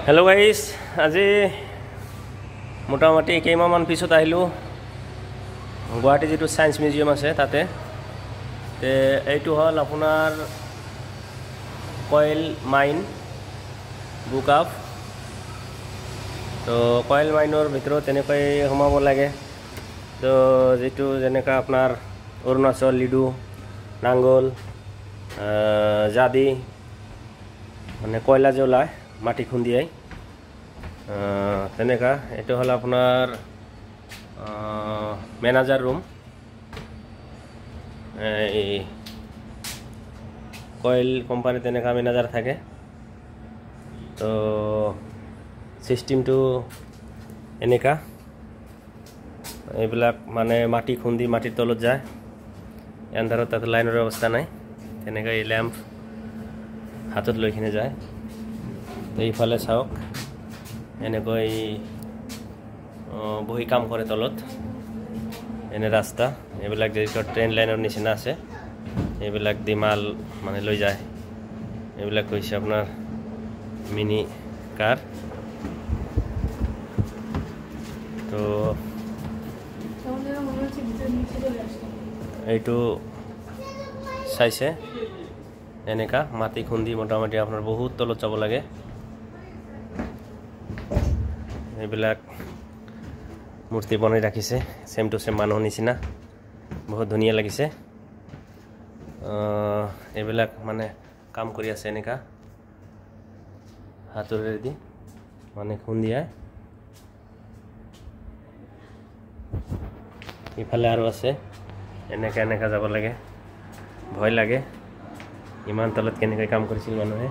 hello guys आज मोटामुटी केइमाहमान पिছত आहिलो गुवाहाटी जो science museum आछे ताते ते एइटु हल आपुनार कयल माइन बुक अफ तो कयल माइनर भितर तेनेकै सोमाब लागे तो जेटु जेनेका आपनार अरुणाचल लिडु नांगल जादी माने कयला जो ओलाय माटी खुंदियाय तेनेका एटु हल आपनार मैनेजर रूम कयल कोम्पानी तेनेका मैनेजर थाके तो सिस्टेम तो एनेका एबिलाक माने माटी खुंदी माटिर तलत जाय एन्धारत ताते लाइनर अवस्था नाय तेनेका ए लैम्प हातत লৈ কিনে যায় तो इफाले चाওক এনেকৈ বহি কাম কৰে তলত এনে ৰাস্তা এবিলাক যে ট্ৰেইন লাইনৰ নিচিনা আছে এবিলাক দিমাল মানে লৈ যায় এবিলাক কৈছে আপোনাৰ মিনি কাৰ তো এইটো চাইছে এনেকা মাটি খুন্দি মোটামুটি আপনার বহুত তলত যাব লাগে এইবিলাক মূর্তি বনাই রাখিছে সেম টু সেম মানুহ নিচিনা বহুত ধুনিয়া লাগিছে এইবিলাক মানে কাম কৰি আছে এনেকা হাতৰে দি মানে খুন্দিয়ায় ইফালে আৰু আছে এনেকা এনেকা যাব লাগে ভয় লাগে ইমান তলত কেনেকৈ কাম কৰিছিল মানুহে